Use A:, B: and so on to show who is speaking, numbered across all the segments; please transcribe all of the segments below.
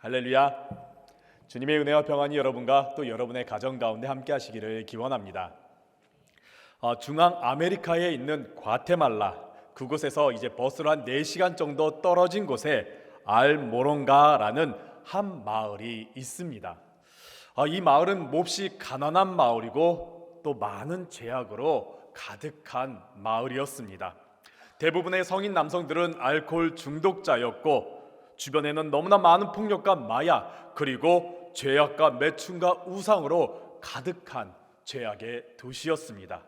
A: 할렐루야. 주님의 은혜와 평안이 여러분과 또 여러분의 가정 가운데 함께 하시기를 기원합니다. 중앙 아메리카에 있는 과테말라, 그곳에서 이제 버스로 한 4시간 정도 떨어진 곳에 알모론가라는 한 마을이 있습니다. 이 마을은 몹시 가난한 마을이고 또 많은 죄악으로 가득한 마을이었습니다. 대부분의 성인 남성들은 알코올 중독자였고 주변에는 너무나 많은 폭력과 마약, 그리고 죄악과 매춘과 우상으로 가득한 죄악의 도시였습니다.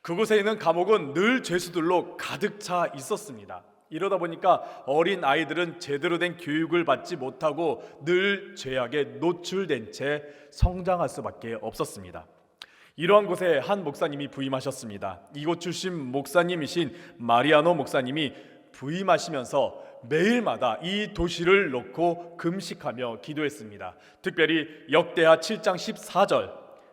A: 그곳에 있는 감옥은 늘 죄수들로 가득 차 있었습니다. 이러다 보니까 어린 아이들은 제대로 된 교육을 받지 못하고 늘 죄악에 노출된 채 성장할 수밖에 없었습니다. 이러한 곳에 한 목사님이 부임하셨습니다. 이곳 출신 목사님이신 마리아노 목사님이 부임하시면서 매일마다 이 도시를 놓고 금식하며 기도했습니다. 특별히 역대하 7장 14절,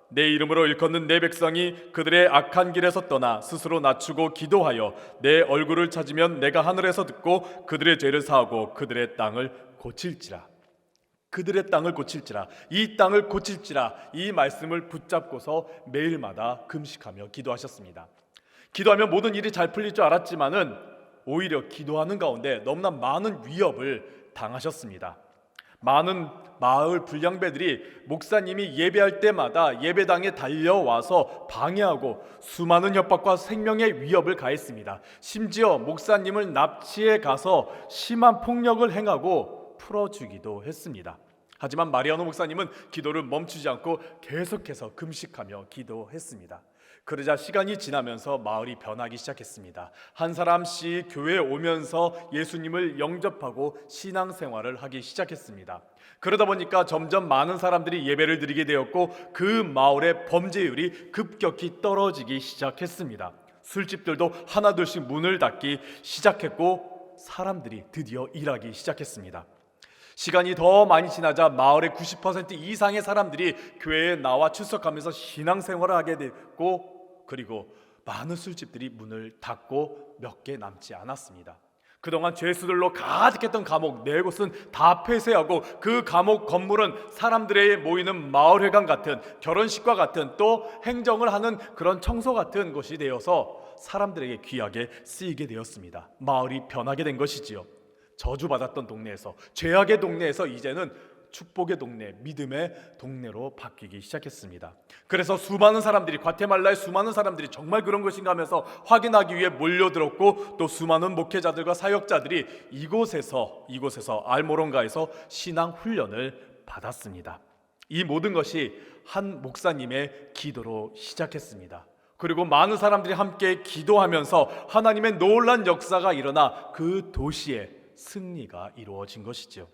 A: 내 이름으로 일컫는 내 백성이 그들의 악한 길에서 떠나 스스로 낮추고 기도하여 내 얼굴을 찾으면 내가 하늘에서 듣고 그들의 죄를 사하고 그들의 땅을 고칠지라. 그들의 땅을 고칠지라, 이 땅을 고칠지라, 이 말씀을 붙잡고서 매일마다 금식하며 기도하셨습니다. 기도하면 모든 일이 잘 풀릴 줄 알았지만은 오히려 기도하는 가운데 너무나 많은 위협을 당하셨습니다. 많은 마을 불량배들이 목사님이 예배할 때마다 예배당에 달려와서 방해하고 수많은 협박과 생명의 위협을 가했습니다. 심지어 목사님을 납치해 가서 심한 폭력을 행하고 풀어주기도 했습니다. 하지만 마리아노 목사님은 기도를 멈추지 않고 계속해서 금식하며 기도했습니다. 그러자 시간이 지나면서 마을이 변하기 시작했습니다. 한 사람씩 교회에 오면서 예수님을 영접하고 신앙생활을 하기 시작했습니다. 그러다 보니까 점점 많은 사람들이 예배를 드리게 되었고 그 마을의 범죄율이 급격히 떨어지기 시작했습니다. 술집들도 하나둘씩 문을 닫기 시작했고 사람들이 드디어 일하기 시작했습니다. 시간이 더 많이 지나자 마을의 90% 이상의 사람들이 교회에 나와 출석하면서 신앙생활을 하게 됐고, 그리고 많은 술집들이 문을 닫고 몇 개 남지 않았습니다. 그동안 죄수들로 가득했던 감옥 4곳은 다 폐쇄하고 그 감옥 건물은 사람들의 모이는 마을회관 같은, 결혼식과 같은, 또 행정을 하는 그런 청소 같은 곳이 되어서 사람들에게 귀하게 쓰이게 되었습니다. 마을이 변하게 된 것이지요. 저주받았던 동네에서, 죄악의 동네에서 이제는 축복의 동네, 믿음의 동네로 바뀌기 시작했습니다. 그래서 수많은 사람들이, 과테말라의 수많은 사람들이 정말 그런 것인가 하면서 확인하기 위해 몰려들었고, 또 수많은 목회자들과 사역자들이 이곳에서 알모론가에서 신앙 훈련을 받았습니다. 이 모든 것이 한 목사님의 기도로 시작했습니다. 그리고 많은 사람들이 함께 기도하면서 하나님의 놀라운 역사가 일어나 그 도시에 승리가 이루어진 것이죠.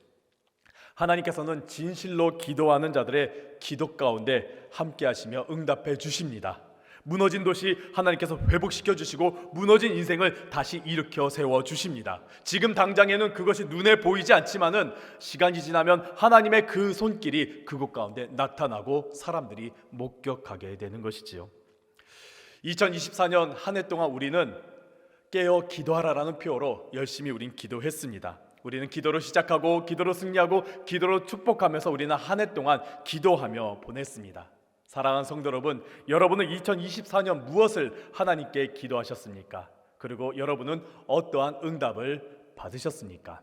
A: 하나님께서는 진실로 기도하는 자들의 기도 가운데 함께 하시며 응답해 주십니다. 무너진 도시 하나님께서 회복시켜 주시고 무너진 인생을 다시 일으켜 세워 주십니다. 지금 당장에는 그것이 눈에 보이지 않지만은 시간이 지나면 하나님의 그 손길이 그곳 가운데 나타나고 사람들이 목격하게 되는 것이지요. 2024년 한 해 동안 우리는 깨어 기도하라라는 표어로 열심히 우린 기도했습니다. 우리는 기도로 시작하고 기도로 승리하고 기도로 축복하면서 우리는 한 해 동안 기도하며 보냈습니다. 사랑하는 성도 여러분, 여러분은 2024년 무엇을 하나님께 기도하셨습니까? 그리고 여러분은 어떠한 응답을 받으셨습니까?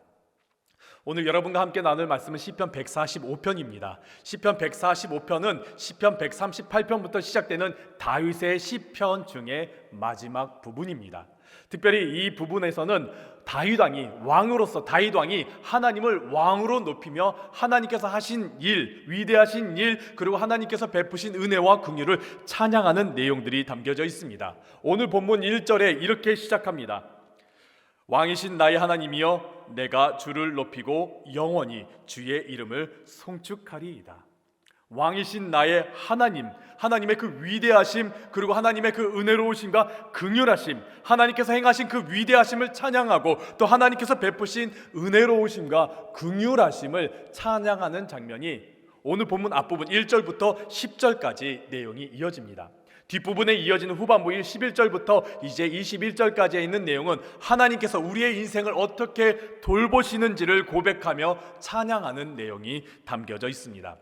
A: 오늘 여러분과 함께 나눌 말씀은 시편 145편입니다. 시편 145편은 시편 138편부터 시작되는 다윗의 시편 중에 마지막 부분입니다. 특별히 이 부분에서는 다윗 왕이 하나님을 왕으로 높이며 하나님께서 하신 일, 위대하신 일, 그리고 하나님께서 베푸신 은혜와 긍휼을 찬양하는 내용들이 담겨져 있습니다. 오늘 본문 1절에 이렇게 시작합니다. 왕이신 나의 하나님이여, 내가 주를 높이고 영원히 주의 이름을 송축하리이다. 왕이신 나의 하나님, 하나님의 그 위대하심, 그리고 하나님의 그 은혜로우심과 긍휼하심, 하나님께서 행하신 그 위대하심을 찬양하고 또 하나님께서 베푸신 은혜로우심과 긍휼하심을 찬양하는 장면이 오늘 본문 앞부분 1절부터 10절까지 내용이 이어집니다. 뒷부분에 이어지는 후반부 11절부터 이제 21절까지에 있는 내용은 하나님께서 우리의 인생을 어떻게 돌보시는지를 고백하며 찬양하는 내용이 담겨져 있습니다.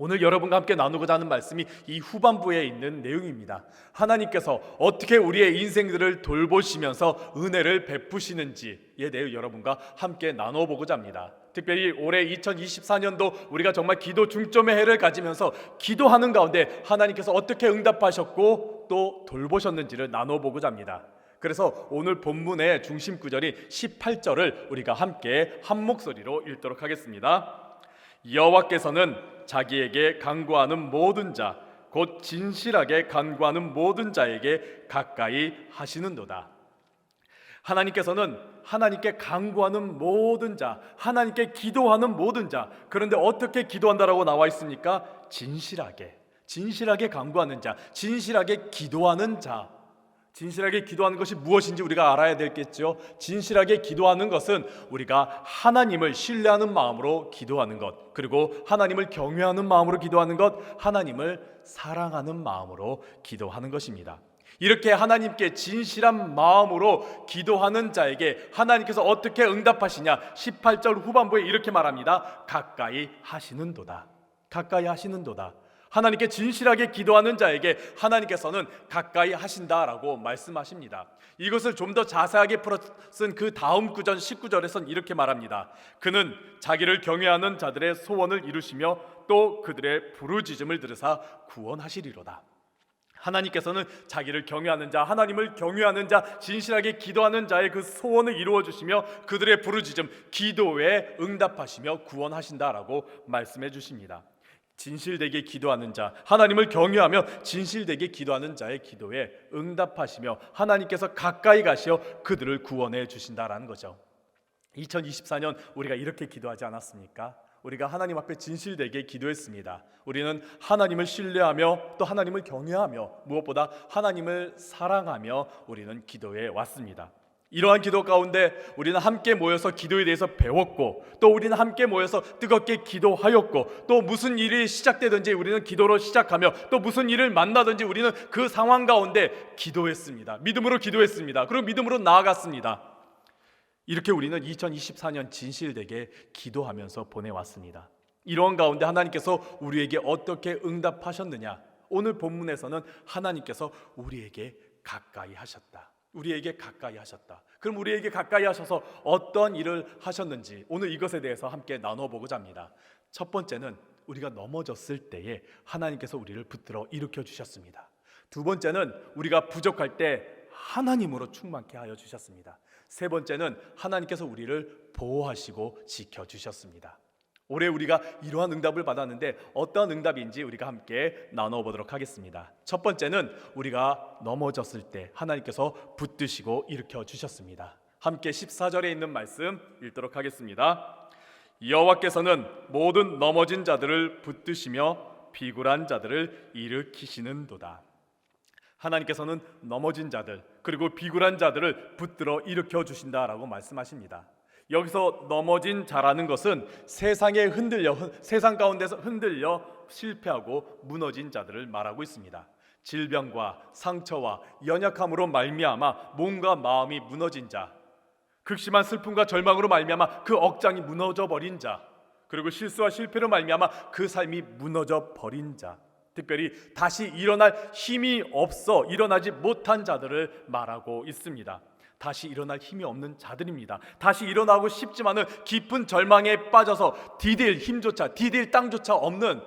A: 오늘 여러분과 함께 나누고자 하는 말씀이 이 후반부에 있는 내용입니다. 하나님께서 어떻게 우리의 인생들을 돌보시면서 은혜를 베푸시는지에 대해 여러분과 함께 나눠보고자 합니다. 특별히 올해 2024년도 우리가 정말 기도 중점의 해를 가지면서 기도하는 가운데 하나님께서 어떻게 응답하셨고 또 돌보셨는지를 나눠보고자 합니다. 그래서 오늘 본문의 중심 구절인 18절을 우리가 함께 한 목소리로 읽도록 하겠습니다. 여호와께서는 자기에게 간구하는 모든 자, 곧 진실하게 간구하는 모든 자에게 가까이 하시는도다. 하나님께서는 하나님께 간구하는 모든 자, 하나님께 기도하는 모든 자, 그런데 어떻게 기도한다라고 나와 있습니까? 진실하게 간구하는 자, 진실하게 기도하는 자. 진실하게 기도하는 것이 무엇인지 우리가 알아야 되겠죠. 진실하게 기도하는 것은 우리가 하나님을 신뢰하는 마음으로 기도하는 것, 그리고 하나님을 경외하는 마음으로 기도하는 것, 하나님을 사랑하는 마음으로 기도하는 것입니다. 이렇게 하나님께 진실한 마음으로 기도하는 자에게 하나님께서 어떻게 응답하시냐? 18절 후반부에 이렇게 말합니다. 가까이 하시는도다. 가까이 하시는도다. 하나님께 진실하게 기도하는 자에게 하나님께서는 가까이 하신다라고 말씀하십니다. 이것을 좀 더 자세하게 풀어 쓴 그 다음 구절 19절에서는 이렇게 말합니다. 그는 자기를 경외하는 자들의 소원을 이루시며 또 그들의 부르짖음을 들으사 구원하시리로다. 하나님께서는 자기를 경외하는 자, 하나님을 경외하는 자, 진실하게 기도하는 자의 그 소원을 이루어 주시며 그들의 부르짖음, 기도에 응답하시며 구원하신다라고 말씀해 주십니다. 진실되게 기도하는 자, 하나님을 경외하며 진실되게 기도하는 자의 기도에 응답하시며 하나님께서 가까이 가시어 그들을 구원해 주신다라는 거죠. 2024년 우리가 이렇게 기도하지 않았습니까? 우리가 하나님 앞에 진실되게 기도했습니다. 우리는 하나님을 신뢰하며 또 하나님을 경외하며 무엇보다 하나님을 사랑하며 우리는 기도해 왔습니다. 이러한 기도 가운데 우리는 함께 모여서 기도에 대해서 배웠고 또 우리는 함께 모여서 뜨겁게 기도하였고 또 무슨 일이 시작되든지 우리는 기도로 시작하며 또 무슨 일을 만나든지 우리는 그 상황 가운데 기도했습니다. 믿음으로 기도했습니다. 그리고 믿음으로 나아갔습니다. 이렇게 우리는 2024년 진실되게 기도하면서 보내왔습니다. 이러한 가운데 하나님께서 우리에게 어떻게 응답하셨느냐? 오늘 본문에서는 하나님께서 우리에게 가까이 하셨다. 우리에게 가까이 하셨다. 그럼 우리에게 가까이 하셔서 어떤 일을 하셨는지 오늘 이것에 대해서 함께 나눠보고자 합니다. 첫 번째는 우리가 넘어졌을 때에 하나님께서 우리를 붙들어 일으켜 주셨습니다. 두 번째는 우리가 부족할 때 하나님으로 충만케 하여 주셨습니다. 세 번째는 하나님께서 우리를 보호하시고 지켜주셨습니다. 올해 우리가 이러한 응답을 받았는데 어떤 응답인지 우리가 함께 나눠보도록 하겠습니다. 첫 번째는 우리가 넘어졌을 때 하나님께서 붙드시고 일으켜 주셨습니다. 함께 14절에 있는 말씀 읽도록 하겠습니다. 여호와께서는 모든 넘어진 자들을 붙드시며 비굴한 자들을 일으키시는도다. 하나님께서는 넘어진 자들 그리고 비굴한 자들을 붙들어 일으켜 주신다라고 말씀하십니다. 여기서 넘어진 자라는 것은 세상 가운데서 흔들려 실패하고 무너진 자들을 말하고 있습니다. 질병과 상처와 연약함으로 말미암아 몸과 마음이 무너진 자, 극심한 슬픔과 절망으로 말미암아 그 억장이 무너져 버린 자, 그리고 실수와 실패로 말미암아 그 삶이 무너져 버린 자, 특별히 다시 일어날 힘이 없어 일어나지 못한 자들을 말하고 있습니다. 다시 일어날 힘이 없는 자들입니다. 다시 일어나고 싶지만은 깊은 절망에 빠져서 디딜 힘조차 디딜 땅조차 없는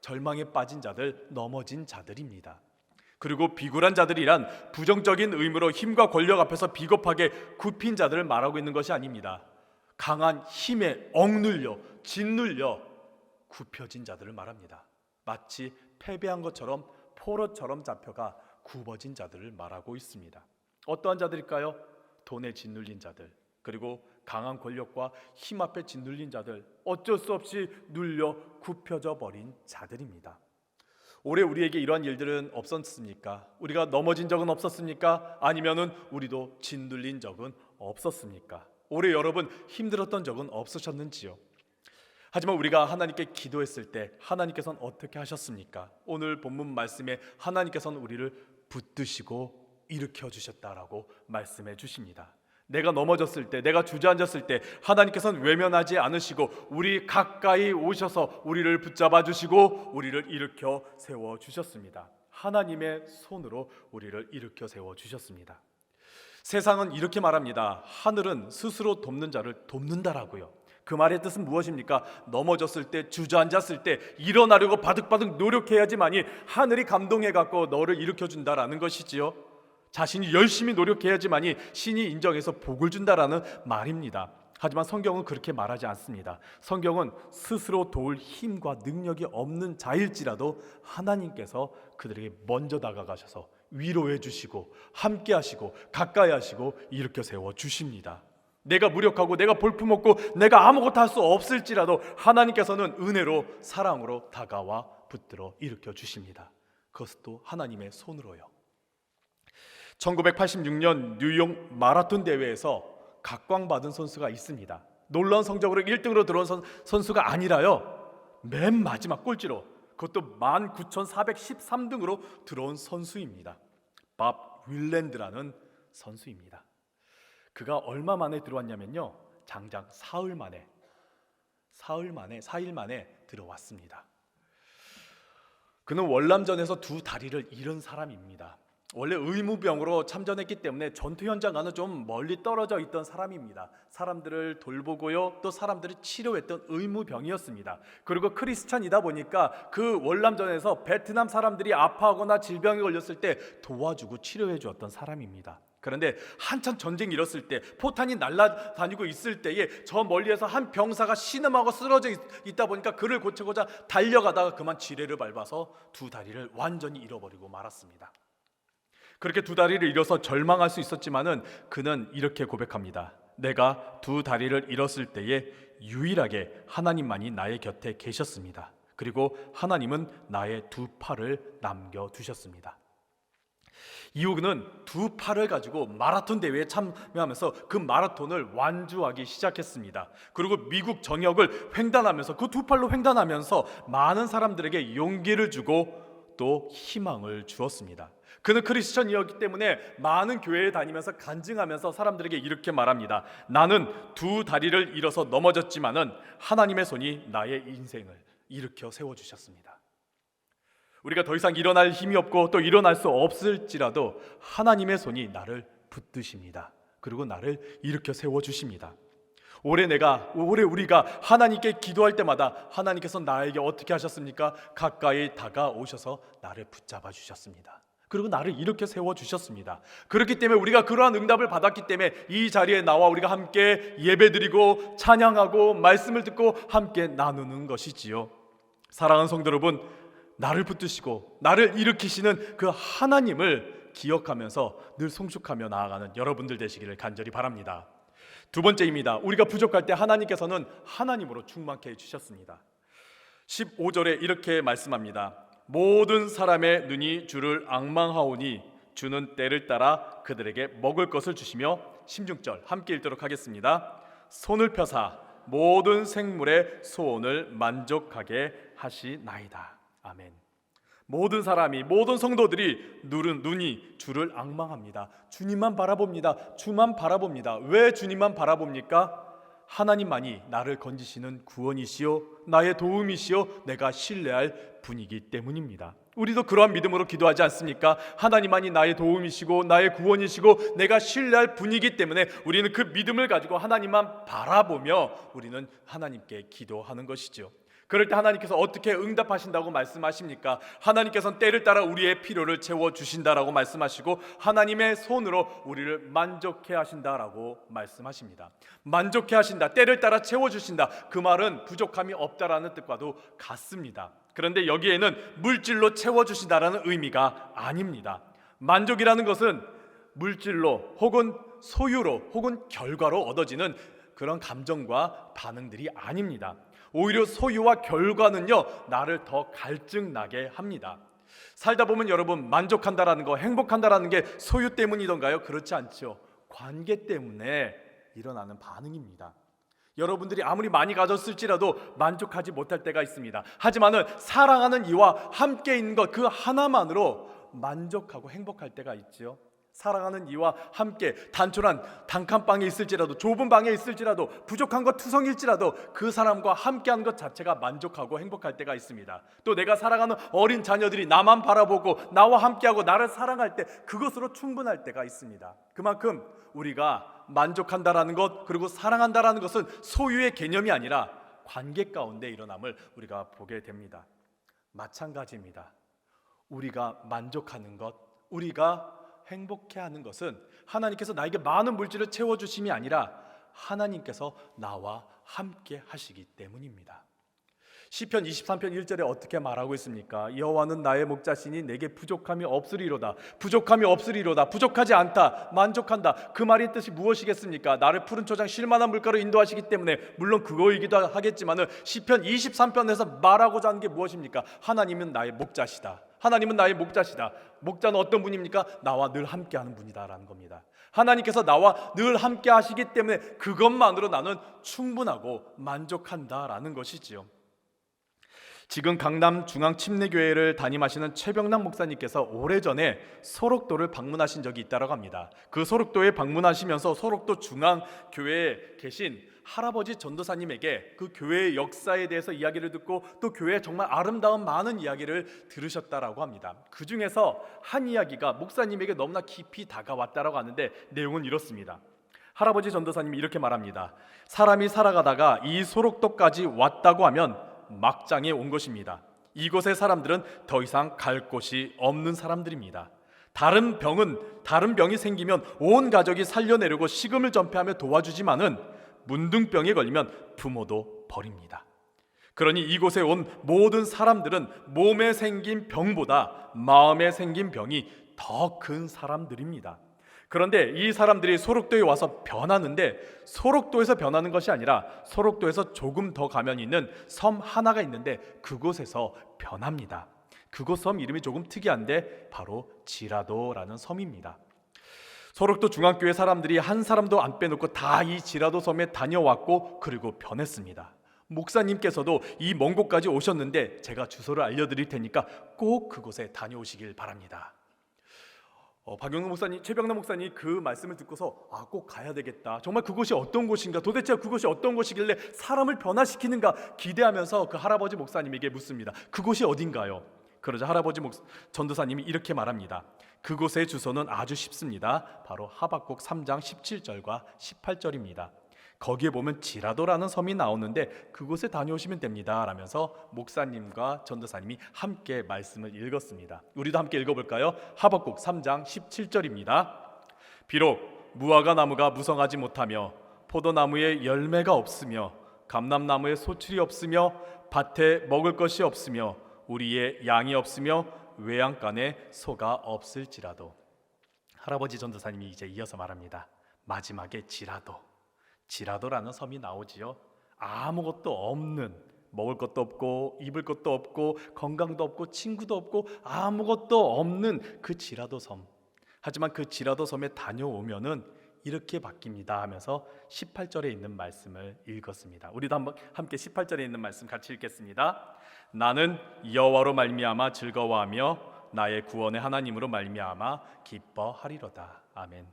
A: 절망에 빠진 자들, 넘어진 자들입니다. 그리고 비굴한 자들이란 부정적인 의미로 힘과 권력 앞에서 비겁하게 굽힌 자들을 말하고 있는 것이 아닙니다. 강한 힘에 억눌려 짓눌려 굽혀진 자들을 말합니다. 마치 패배한 것처럼 포로처럼 잡혀가 굽어진 자들을 말하고 있습니다. 어떠한 자들일까요? 돈에 짓눌린 자들, 그리고 강한 권력과 힘 앞에 짓눌린 자들, 어쩔 수 없이 눌려 굽혀져 버린 자들입니다. 올해 우리에게 이러한 일들은 없었습니까? 우리가 넘어진 적은 없었습니까? 아니면은 우리도 짓눌린 적은 없었습니까? 올해 여러분 힘들었던 적은 없으셨는지요? 하지만 우리가 하나님께 기도했을 때 하나님께서는 어떻게 하셨습니까? 오늘 본문 말씀에 하나님께서는 우리를 붙드시고 일으켜 주셨다라고 말씀해 주십니다. 내가 넘어졌을 때, 내가 주저앉았을 때 하나님께서는 외면하지 않으시고 우리 가까이 오셔서 우리를 붙잡아 주시고 우리를 일으켜 세워 주셨습니다. 하나님의 손으로 우리를 일으켜 세워 주셨습니다. 세상은 이렇게 말합니다. 하늘은 스스로 돕는 자를 돕는다라고요. 그 말의 뜻은 무엇입니까? 넘어졌을 때, 주저앉았을 때 일어나려고 바득바득 노력해야지만이 하늘이 감동해갖고 너를 일으켜준다라는 것이지요. 자신이 열심히 노력해야지만이 신이 인정해서 복을 준다라는 말입니다. 하지만 성경은 그렇게 말하지 않습니다. 성경은 스스로 도울 힘과 능력이 없는 자일지라도 하나님께서 그들에게 먼저 다가가셔서 위로해 주시고 함께 하시고 가까이 하시고 일으켜 세워 주십니다. 내가 무력하고 내가 볼품없고 내가 아무것도 할 수 없을지라도 하나님께서는 은혜로 사랑으로 다가와 붙들어 일으켜 주십니다. 그것도 하나님의 손으로요. 1986년 뉴욕 마라톤 대회에서 각광받은 선수가 있습니다. 놀라운 성적으로 1등으로 들어온 선수가 아니라요, 맨 마지막 꼴찌로, 그것도 19,413등으로 들어온 선수입니다. 밥 윌랜드라는 선수입니다. 그가 얼마 만에 들어왔냐면요, 장장 사흘 만에 4일 만에 들어왔습니다. 그는 월남전에서 두 다리를 잃은 사람입니다. 원래 의무병으로 참전했기 때문에 전투 현장과는 좀 멀리 떨어져 있던 사람입니다. 사람들을 돌보고요, 또 사람들을 치료했던 의무병이었습니다. 그리고 크리스찬이다 보니까 그 월남전에서 베트남 사람들이 아파하거나 질병에 걸렸을 때 도와주고 치료해 주었던 사람입니다. 그런데 한참 전쟁이 일었을 때, 포탄이 날아다니고 있을 때에 저 멀리에서 한 병사가 신음하고 쓰러져 있다 보니까 그를 고치고자 달려가다가 그만 지뢰를 밟아서 두 다리를 완전히 잃어버리고 말았습니다. 그렇게 두 다리를 잃어서 절망할 수 있었지만은 그는 이렇게 고백합니다. 내가 두 다리를 잃었을 때에 유일하게 하나님만이 나의 곁에 계셨습니다. 그리고 하나님은 나의 두 팔을 남겨두셨습니다. 이후 그는 두 팔을 가지고 마라톤 대회에 참여하면서 그 마라톤을 완주하기 시작했습니다. 그리고 미국 전역을 횡단하면서 그 두 팔로 횡단하면서 많은 사람들에게 용기를 주고 또 희망을 주었습니다. 그는 크리스천이었기 때문에 많은 교회에 다니면서 간증하면서 사람들에게 이렇게 말합니다. 나는 두 다리를 잃어서 넘어졌지만은 하나님의 손이 나의 인생을 일으켜 세워주셨습니다. 우리가 더 이상 일어날 힘이 없고 또 일어날 수 없을지라도 하나님의 손이 나를 붙드십니다. 그리고 나를 일으켜 세워주십니다. 올해 우리가 하나님께 기도할 때마다 하나님께서 나에게 어떻게 하셨습니까? 가까이 다가오셔서 나를 붙잡아 주셨습니다. 그리고 나를 일으켜 세워주셨습니다. 그렇기 때문에 우리가 그러한 응답을 받았기 때문에 이 자리에 나와 우리가 함께 예배드리고 찬양하고 말씀을 듣고 함께 나누는 것이지요. 사랑하는 성도 여러분, 나를 붙드시고 나를 일으키시는 그 하나님을 기억하면서 늘 송축하며 나아가는 여러분들 되시기를 간절히 바랍니다. 두 번째입니다. 우리가 부족할 때 하나님께서는 하나님으로 충만케 해주셨습니다. 15절에 이렇게 말씀합니다. 모든 사람의 눈이 주를 앙망하오니 주는 때를 따라 그들에게 먹을 것을 주시며, 16절 함께 읽도록 하겠습니다. 손을 펴사 모든 생물의 소원을 만족하게 하시나이다. 아멘. 모든 사람이, 모든 성도들이 눈이 주를 앙망합니다. 주님만 바라봅니다. 주만 바라봅니다. 왜 주님만 바라봅니까? 하나님만이 나를 건지시는 구원이시요 나의 도움이시요 내가 신뢰할 분이기 때문입니다. 우리도 그러한 믿음으로 기도하지 않습니까? 하나님만이 나의 도움이시고 나의 구원이시고 내가 신뢰할 분이기 때문에 우리는 그 믿음을 가지고 하나님만 바라보며 우리는 하나님께 기도하는 것이죠. 그럴 때 하나님께서 어떻게 응답하신다고 말씀하십니까? 하나님께서는 때를 따라 우리의 필요를 채워주신다라고 말씀하시고 하나님의 손으로 우리를 만족해 하신다라고 말씀하십니다. 만족해 하신다, 때를 따라 채워주신다, 그 말은 부족함이 없다라는 뜻과도 같습니다. 그런데 여기에는 물질로 채워주신다라는 의미가 아닙니다. 만족이라는 것은 물질로 혹은 소유로 혹은 결과로 얻어지는 그런 감정과 반응들이 아닙니다. 오히려 소유와 결과는요, 나를 더 갈증나게 합니다. 살다 보면 여러분, 만족한다라는 거, 행복한다라는 게 소유 때문이던가요? 그렇지 않죠. 관계 때문에 일어나는 반응입니다. 여러분들이 아무리 많이 가졌을지라도 만족하지 못할 때가 있습니다. 하지만은 사랑하는 이와 함께 있는 것 그 하나만으로 만족하고 행복할 때가 있지요. 사랑하는 이와 함께 단촐한 단칸방에 있을지라도, 좁은 방에 있을지라도, 부족한 것 투성일지라도 그 사람과 함께하는 것 자체가 만족하고 행복할 때가 있습니다. 또 내가 사랑하는 어린 자녀들이 나만 바라보고 나와 함께하고 나를 사랑할 때 그것으로 충분할 때가 있습니다. 그만큼 우리가 만족한다라는 것, 그리고 사랑한다라는 것은 소유의 개념이 아니라 관계 가운데 일어남을 우리가 보게 됩니다. 마찬가지입니다. 우리가 만족하는 것, 우리가 행복해하는 것은 하나님께서 나에게 많은 물질을 채워주심이 아니라 하나님께서 나와 함께 하시기 때문입니다. 시편 23편 1절에 어떻게 말하고 있습니까? 여호와는 나의 목자시니 내게 부족함이 없으리로다. 부족함이 없으리로다. 부족하지 않다. 만족한다. 그 말의 뜻이 무엇이겠습니까? 나를 푸른 초장 쉴 만한 물가로 인도하시기 때문에, 물론 그거이기도 하겠지만은 시편 23편에서 말하고자 하는 게 무엇입니까? 하나님은 나의 목자시다. 하나님은 나의 목자시다. 목자는 어떤 분입니까? 나와 늘 함께하는 분이다라는 겁니다. 하나님께서 나와 늘 함께 하시기 때문에 그것만으로 나는 충분하고 만족한다라는 것이지요. 지금 강남 중앙침례교회를 담임하시는 최병남 목사님께서 오래전에 소록도를 방문하신 적이 있다고 합니다. 그 소록도에 방문하시면서 소록도 중앙교회에 계신 할아버지 전도사님에게 그 교회의 역사에 대해서 이야기를 듣고 또 교회의 정말 아름다운 많은 이야기를 들으셨다라고 합니다. 그 중에서 한 이야기가 목사님에게 너무나 깊이 다가왔다라고 하는데 내용은 이렇습니다. 할아버지 전도사님이 이렇게 말합니다. 사람이 살아가다가 이 소록도까지 왔다고 하면 막장에 온 것입니다. 이곳의 사람들은 더 이상 갈 곳이 없는 사람들입니다. 다른 병이 생기면 온 가족이 살려내려고 식음을 전폐하며 도와주지만은 문둥병에 걸리면 부모도 버립니다. 그러니 이곳에 온 모든 사람들은 몸에 생긴 병보다 마음에 생긴 병이 더 큰 사람들입니다. 그런데 이 사람들이 소록도에 와서 변하는데 소록도에서 변하는 것이 아니라 소록도에서 조금 더 가면 있는 섬 하나가 있는데 그곳에서 변합니다. 그곳 섬 이름이 조금 특이한데 바로 지라도라는 섬입니다. 소록도 중앙교회 사람들이 한 사람도 안 빼놓고 다 이 지라도 섬에 다녀왔고 그리고 변했습니다. 목사님께서도 이 먼 곳까지 오셨는데 제가 주소를 알려드릴 테니까 꼭 그곳에 다녀오시길 바랍니다. 박영록 목사님, 최병남 목사님 그 말씀을 듣고서 꼭 가야 되겠다. 정말 그곳이 어떤 곳인가, 도대체 그곳이 어떤 곳이길래 사람을 변화시키는가 기대하면서 그 할아버지 목사님에게 묻습니다. 그곳이 어딘가요? 그러자 할아버지 전도사님이 이렇게 말합니다. 그곳의 주소는 아주 쉽습니다. 바로 하박국 3장 17절과 18절입니다. 거기에 보면 지라도라는 섬이 나오는데 그곳에 다녀오시면 됩니다 라면서 목사님과 전도사님이 함께 말씀을 읽었습니다. 우리도 함께 읽어볼까요? 하박국 3장 17절입니다. 비록 무화과 나무가 무성하지 못하며 포도나무에 열매가 없으며 감람나무에 소출이 없으며 밭에 먹을 것이 없으며 우리의 양이 없으며 외양간에 소가 없을지라도. 할아버지 전도사님이 이제 이어서 말합니다. 마지막에 지라도라는 섬이 나오지요. 아무것도 없는, 먹을 것도 없고 입을 것도 없고 건강도 없고 친구도 없고 아무것도 없는 그 지라도 섬. 하지만 그 지라도 섬에 다녀오면은 이렇게 바뀝니다 하면서 18절에 있는 말씀을 읽었습니다. 우리도 한번 함께 18절에 있는 말씀 같이 읽겠습니다. 나는 여호와로 말미암아 즐거워하며 나의 구원의 하나님으로 말미암아 기뻐하리로다. 아멘.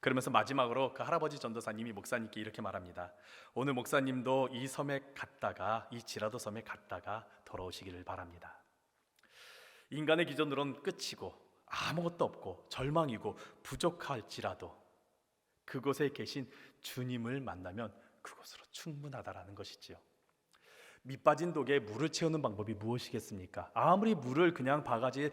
A: 그러면서 마지막으로 그 할아버지 전도사님이 목사님께 이렇게 말합니다. 오늘 목사님도 이 섬에 갔다가, 이 지라도 섬에 갔다가 돌아오시기를 바랍니다. 인간의 기준으로는 끝이고 아무것도 없고 절망이고 부족할지라도 그곳에 계신 주님을 만나면 그곳으로 충분하다라는 것이지요. 밑 빠진 독에 물을 채우는 방법이 무엇이겠습니까? 아무리 물을 그냥 바가지에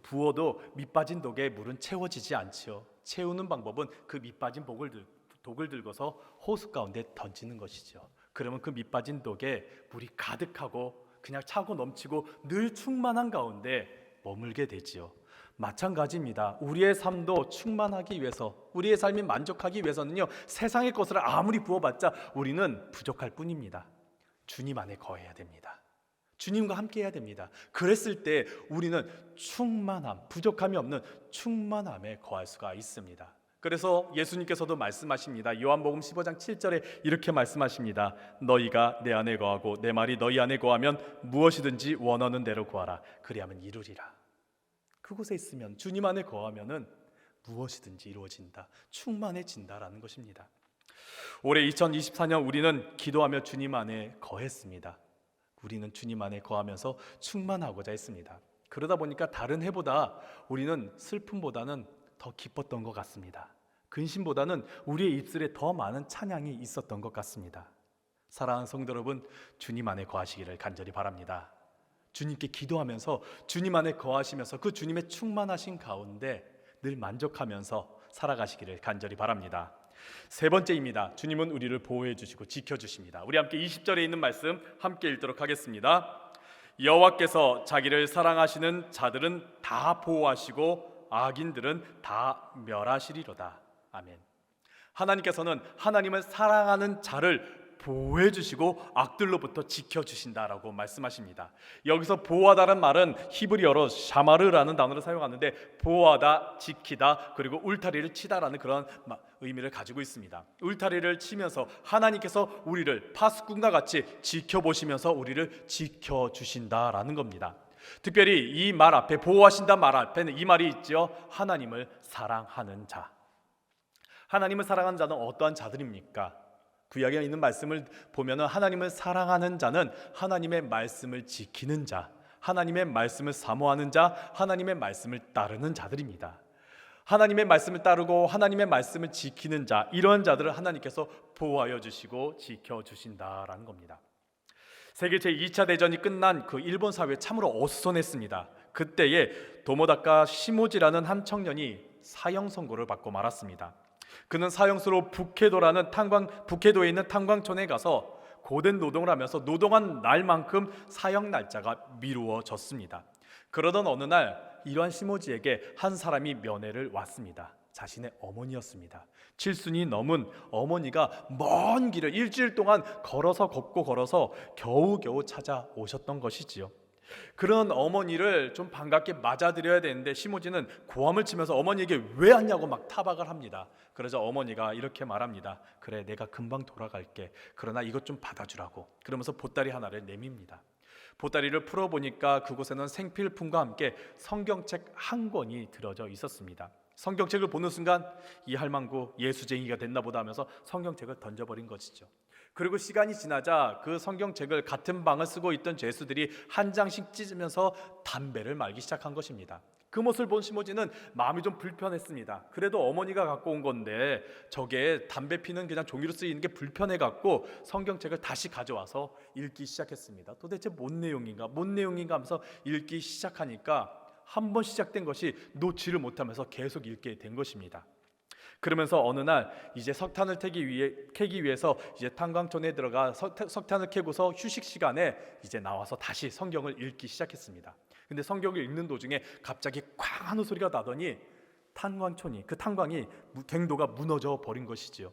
A: 부어도 밑빠진 독에 물은 채워지지 않지요. 채우는 방법은 그 밑빠진 독을 들고서 호수 가운데 던지는 것이죠. 그러면 그 밑빠진 독에 물이 가득하고 그냥 차고 넘치고 늘 충만한 가운데 머물게 되지요. 마찬가지입니다. 우리의 삶도 충만하기 위해서, 우리의 삶이 만족하기 위해서는요, 세상의 것을 아무리 부어봤자 우리는 부족할 뿐입니다. 주님 안에 거해야 됩니다. 주님과 함께 해야 됩니다. 그랬을 때 우리는 충만함, 부족함이 없는 충만함에 거할 수가 있습니다. 그래서 예수님께서도 말씀하십니다. 요한복음 15장 7절에 이렇게 말씀하십니다. 너희가 내 안에 거하고 내 말이 너희 안에 거하면 무엇이든지 원하는 대로 구하라. 그리하면 이루리라. 그곳에 있으면, 주님 안에 거하면은 무엇이든지 이루어진다, 충만해진다라는 것입니다. 올해 2024년 우리는 기도하며 주님 안에 거했습니다. 우리는 주님 안에 거하면서 충만하고자 했습니다. 그러다 보니까 다른 해보다 우리는 슬픔보다는 더 기뻤던 것 같습니다. 근심보다는 우리의 입술에 더 많은 찬양이 있었던 것 같습니다. 사랑하는 성도 여러분, 주님 안에 거하시기를 간절히 바랍니다. 주님께 기도하면서 주님 안에 거하시면서 그 주님의 충만하신 가운데 늘 만족하면서 살아가시기를 간절히 바랍니다. 세 번째입니다. 주님은 우리를 보호해 주시고 지켜 주십니다. 우리 함께 20절에 있는 말씀 함께 읽도록 하겠습니다. 여호와께서 자기를 사랑하시는 자들은 다 보호하시고 악인들은 다 멸하시리로다. 아멘. 하나님께서는 하나님을 사랑하는 자를 보호해 주시고 악들로부터 지켜 주신다라고 말씀하십니다. 여기서 보호하다는 말은 히브리어로 샤마르라는 단어를 사용하는데, 보호하다, 지키다, 그리고 울타리를 치다라는 그런 의미를 가지고 있습니다. 울타리를 치면서 하나님께서 우리를 파수꾼과 같이 지켜보시면서 우리를 지켜주신다라는 겁니다. 특별히 이 말 앞에, 보호하신다 말 앞에는 이 말이 있죠. 하나님을 사랑하는 자. 하나님을 사랑하는 자는 어떠한 자들입니까? 구약에 있는 말씀을 보면 하나님을 사랑하는 자는 하나님의 말씀을 지키는 자, 하나님의 말씀을 사모하는 자, 하나님의 말씀을 따르는 자들입니다. 하나님의 말씀을 따르고 하나님의 말씀을 지키는 자, 이런 자들을 하나님께서 보호하여 주시고 지켜주신다라는 겁니다. 세계 제2차 대전이 끝난 그 일본 사회에 참으로 어수선했습니다. 그때에 도모다카 시모지라는 한 청년이 사형 선고를 받고 말았습니다. 그는 사형수로 북해도에 있는 탄광촌에 가서 고된 노동을 하면서 노동한 날만큼 사형 날짜가 미루어졌습니다. 그러던 어느 날 이러한 시모지에게 한 사람이 면회를 왔습니다. 자신의 어머니였습니다. 칠순이 넘은 어머니가 먼 길을 일주일 동안 걷고 걸어서 겨우겨우 찾아오셨던 것이지요. 그런 어머니를 좀 반갑게 맞아드려야 되는데 시모지는 고함을 치면서 어머니에게 왜 왔냐고 막 타박을 합니다. 그러자 어머니가 이렇게 말합니다. 그래, 내가 금방 돌아갈게. 그러나 이것 좀 받아주라고. 그러면서 보따리 하나를 내밉니다. 보따리를 풀어보니까 그곳에는 생필품과 함께 성경책 한 권이 들어져 있었습니다. 성경책을 보는 순간 이 할망구 예수쟁이가 됐나 보다 하면서 성경책을 던져버린 것이죠. 그리고 시간이 지나자 그 성경책을 같은 방을 쓰고 있던 죄수들이 한 장씩 찢으면서 담배를 말기 시작한 것입니다. 그 모습을 본 시모지는 마음이 좀 불편했습니다. 그래도 어머니가 갖고 온 건데 저게 담배 피는 그냥 종이로 쓰이는 게 불편해갖고 성경책을 다시 가져와서 읽기 시작했습니다. 도대체 뭔 내용인가 하면서 읽기 시작하니까 한 번 시작된 것이 놓지를 못하면서 계속 읽게 된 것입니다. 그러면서 어느 날 이제 석탄을 캐기 위해서 이제 탄광촌에 들어가 석탄을 캐고서 휴식 시간에 이제 나와서 다시 성경을 읽기 시작했습니다. 근데 성경을 읽는 도중에 갑자기 쾅 하는 소리가 나더니 그 탄광이 갱도가 무너져 버린 것이지요.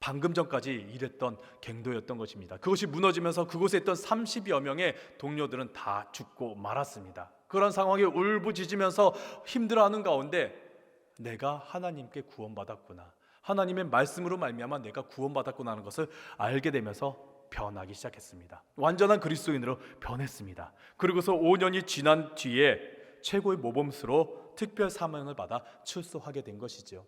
A: 방금 전까지 일했던 갱도였던 것입니다. 그것이 무너지면서 그곳에 있던 30여 명의 동료들은 다 죽고 말았습니다. 그런 상황에 울부짖으면서 힘들어하는 가운데 내가 하나님께 구원받았구나, 하나님의 말씀으로 말미암아 내가 구원받았구나 하는 것을 알게 되면서 변하기 시작했습니다. 완전한 그리스도인으로 변했습니다. 그리고서 5년이 지난 뒤에 최고의 모범수로 특별 사명을 받아 출소하게 된 것이죠.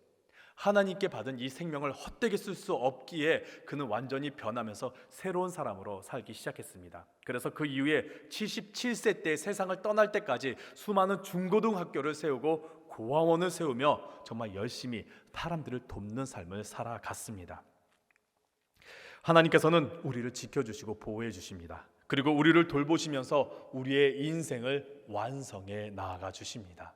A: 하나님께 받은 이 생명을 헛되게 쓸 수 없기에 그는 완전히 변하면서 새로운 사람으로 살기 시작했습니다. 그래서 그 이후에 77세 때 세상을 떠날 때까지 수많은 중고등학교를 세우고 고아원을 세우며 정말 열심히 사람들을 돕는 삶을 살아갔습니다. 하나님께서는 우리를 지켜주시고 보호해 주십니다. 그리고 우리를 돌보시면서 우리의 인생을 완성해 나아가 주십니다.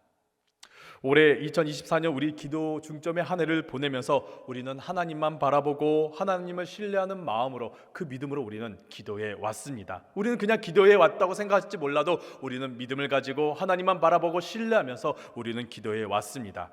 A: 올해 2024년 우리 기도 중점의 한 해를 보내면서 우리는 하나님만 바라보고 하나님을 신뢰하는 마음으로, 그 믿음으로 우리는 기도해 왔습니다. 우리는 그냥 기도해 왔다고 생각할지 몰라도 우리는 믿음을 가지고 하나님만 바라보고 신뢰하면서 우리는 기도해 왔습니다.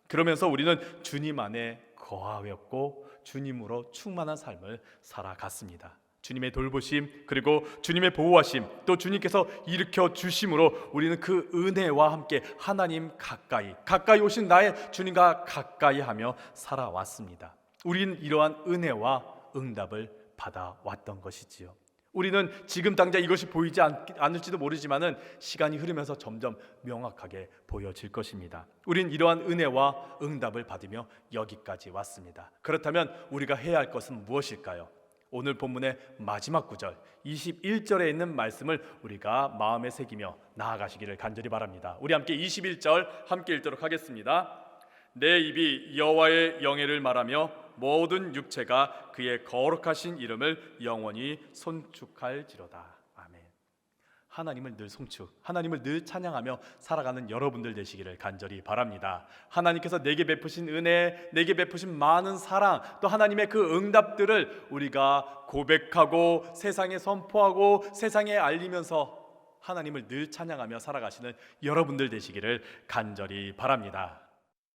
A: 그러면서 우리는 주님 안에 거하였고 주님으로 충만한 삶을 살아갔습니다. 주님의 돌보심, 그리고 주님의 보호하심, 또 주님께서 일으켜 주심으로 우리는 그 은혜와 함께 하나님 가까이 오신 나의 주님과 가까이 하며 살아왔습니다. 우리는 이러한 은혜와 응답을 받아왔던 것이지요. 우리는 지금 당장 이것이 보이지 않을지도 모르지만은 시간이 흐르면서 점점 명확하게 보여질 것입니다. 우린 이러한 은혜와 응답을 받으며 여기까지 왔습니다. 그렇다면 우리가 해야 할 것은 무엇일까요? 오늘 본문의 마지막 구절 21절에 있는 말씀을 우리가 마음에 새기며 나아가시기를 간절히 바랍니다. 우리 함께 21절 함께 읽도록 하겠습니다. 내 입이 여호와의 영예를 말하며 모든 육체가 그의 거룩하신 이름을 영원히 손축할지로다. 아멘. 하나님을 늘 하나님을 늘 찬양하며 살아가는 여러분들 되시기를 간절히 바랍니다. 하나님께서 내게 베푸신 은혜, 내게 베푸신 많은 사랑, 또 하나님의 그 응답들을 우리가 고백하고 세상에 선포하고 세상에 알리면서 하나님을 늘 찬양하며 살아가시는 여러분들 되시기를 간절히 바랍니다.